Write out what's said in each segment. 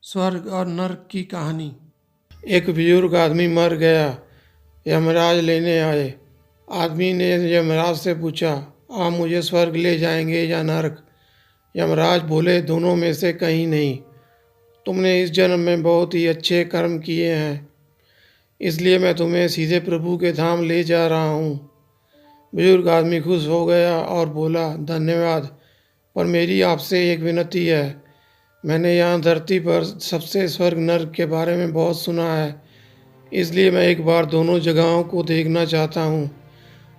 स्वर्ग और नर्क की कहानी। एक बुजुर्ग आदमी मर गया। यमराज लेने आए। आदमी ने यमराज से पूछा, आप मुझे स्वर्ग ले जाएंगे या नर्क? यमराज बोले, दोनों में से कहीं नहीं। तुमने इस जन्म में बहुत ही अच्छे कर्म किए हैं, इसलिए मैं तुम्हें सीधे प्रभु के धाम ले जा रहा हूँ। बुजुर्ग आदमी खुश हो गया और बोला, धन्यवाद, पर मेरी आपसे एक विनती है। मैंने यहाँ धरती पर सबसे स्वर्ग नर्क के बारे में बहुत सुना है, इसलिए मैं एक बार दोनों जगहों को देखना चाहता हूँ।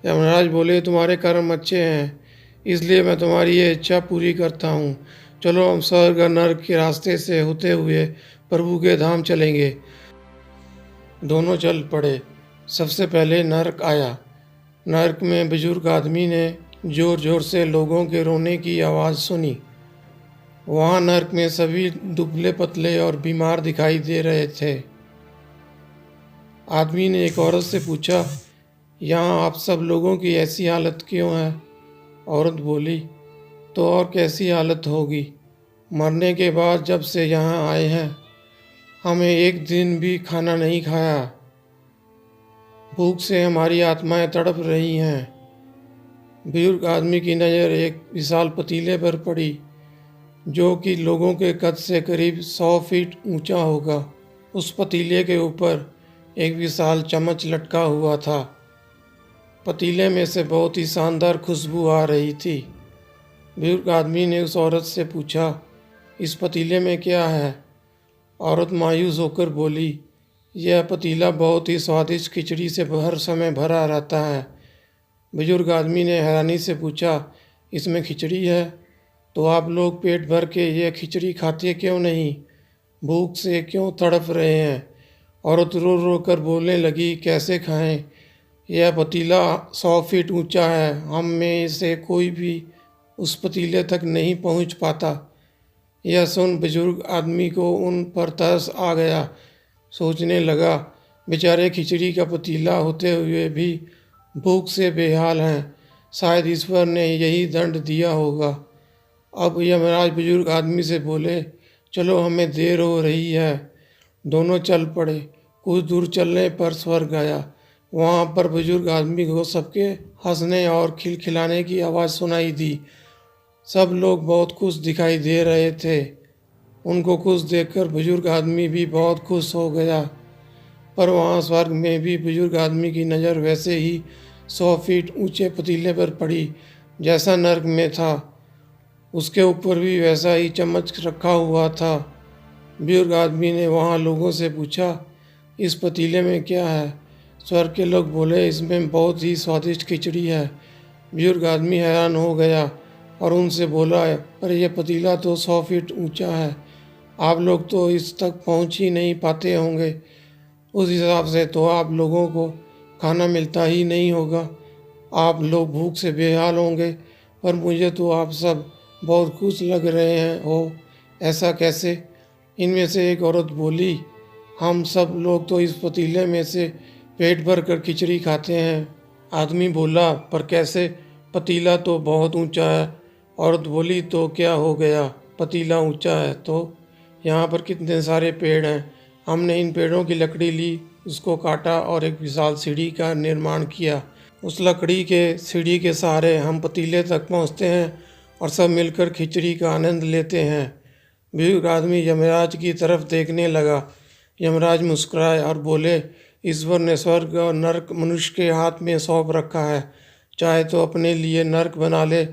यमराज बोले, तुम्हारे कर्म अच्छे हैं, इसलिए मैं तुम्हारी ये इच्छा पूरी करता हूँ। चलो हम स्वर्ग और नर्क के रास्ते से होते हुए प्रभु के धाम चलेंगे। दोनों चल पड़े। सबसे पहले नर्क आया। नर्क में बुजुर्ग आदमी ने जोर जोर से लोगों के रोने की आवाज़ सुनी। वहाँ नर्क में सभी दुबले पतले और बीमार दिखाई दे रहे थे। आदमी ने एक औरत से पूछा, यहाँ आप सब लोगों की ऐसी हालत क्यों है? औरत बोली, तो और कैसी हालत होगी, मरने के बाद जब से यहाँ आए हैं हमें एक दिन भी खाना नहीं खाया। भूख से हमारी आत्माएं तड़प रही हैं। बुजुर्ग आदमी की नज़र एक विशाल पतीले पर पड़ी, जो कि लोगों के कद से करीब 100 फीट ऊंचा होगा। उस पतीले के ऊपर एक विशाल चम्मच लटका हुआ था। पतीले में से बहुत ही शानदार खुशबू आ रही थी। बुजुर्ग आदमी ने उस औरत से पूछा, इस पतीले में क्या है? औरत मायूस होकर बोली, यह पतीला बहुत ही स्वादिष्ट खिचड़ी से हर समय भरा रहता है। बुजुर्ग आदमी ने हैरानी से पूछा, इसमें खिचड़ी है? तो आप लोग पेट भर के यह खिचड़ी खाते क्यों नहीं? भूख से क्यों तड़प रहे हैं? औरत रो रो कर बोलने लगी, कैसे खाएं? यह पतीला 100 फीट ऊंचा है, हम में से कोई भी उस पतीले तक नहीं पहुंच पाता। यह सुन बुजुर्ग आदमी को उन पर तरस आ गया। सोचने लगा, बेचारे खिचड़ी का पतीला होते हुए भी भूख से बेहाल हैं, शायद ईश्वर ने यही दंड दिया होगा। अब यमराज बुजुर्ग आदमी से बोले, चलो हमें देर हो रही है। दोनों चल पड़े। कुछ दूर चलने पर स्वर्ग आया। वहाँ पर बुजुर्ग आदमी को सबके हंसने और खिलखिलाने की आवाज़ सुनाई दी। सब लोग बहुत खुश दिखाई दे रहे थे। उनको खुश देखकर बुजुर्ग आदमी भी बहुत खुश हो गया। पर वहाँ स्वर्ग में भी बुजुर्ग आदमी की नज़र वैसे ही 100 फीट ऊंचे पतीले पर पड़ी जैसा नर्क में था। उसके ऊपर भी वैसा ही चम्मच रखा हुआ था। बुजुर्ग आदमी ने वहाँ लोगों से पूछा, इस पतीले में क्या है? स्वर्ग के लोग बोले, इसमें बहुत ही स्वादिष्ट खिचड़ी है। बुजुर्ग आदमी हैरान हो गया और उनसे बोला, पर यह पतीला तो 100 फीट ऊंचा है, आप लोग तो इस तक पहुंच ही नहीं पाते होंगे। उस हिसाब से तो आप लोगों को खाना मिलता ही नहीं होगा, आप लोग भूख से बेहाल होंगे। पर मुझे तो आप सब बहुत खुश लग रहे हैं हो, ऐसा कैसे? इनमें से एक औरत बोली, हम सब लोग तो इस पतीले में से पेट भर कर खिचड़ी खाते हैं। आदमी बोला, पर कैसे? पतीला तो बहुत ऊंचा है। औरत बोली, तो क्या हो गया, पतीला ऊंचा है तो यहाँ पर कितने सारे पेड़ हैं। हमने इन पेड़ों की लकड़ी ली, उसको काटा और एक विशाल सीढ़ी का निर्माण किया। उस लकड़ी के सीढ़ी के सहारे हम पतीले तक पहुँचते हैं और सब मिलकर खिचड़ी का आनंद लेते हैं। बुजुर्ग आदमी यमराज की तरफ देखने लगा। यमराज मुस्कुराए और बोले, ईश्वर ने स्वर्ग और नर्क मनुष्य के हाथ में सौंप रखा है। चाहे तो अपने लिए नर्क बना ले,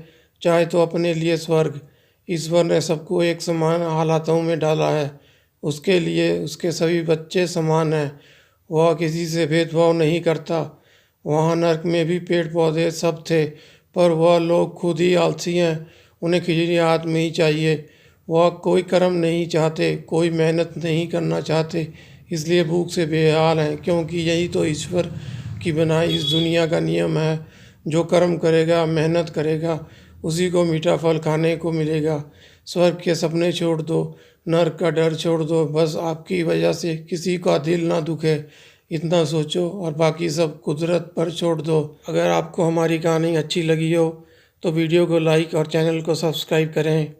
चाहे तो अपने लिए स्वर्ग। ईश्वर ने सबको एक समान हालातों में डाला है। उसके लिए उसके सभी बच्चे समान हैं। वह किसी से भेदभाव नहीं करता। वहाँ नर्क में भी पेड़ पौधे सब थे, पर वह लोग खुद ही आलसी हैं। उन्हें खिचड़ी हाथ में ही चाहिए। वह कोई कर्म नहीं चाहते, कोई मेहनत नहीं करना चाहते, इसलिए भूख से बेहाल हैं, क्योंकि यही तो ईश्वर की बनाई इस दुनिया का नियम है। जो कर्म करेगा, मेहनत करेगा, उसी को मीठा फल खाने को मिलेगा। स्वर्ग के सपने छोड़ दो, नर्क का डर छोड़ दो, बस आपकी वजह से किसी का दिल ना दुखे, इतना सोचो और बाकी सब कुदरत पर छोड़ दो। अगर आपको हमारी कहानी अच्छी लगी हो तो वीडियो को लाइक और चैनल को सब्सक्राइब करें।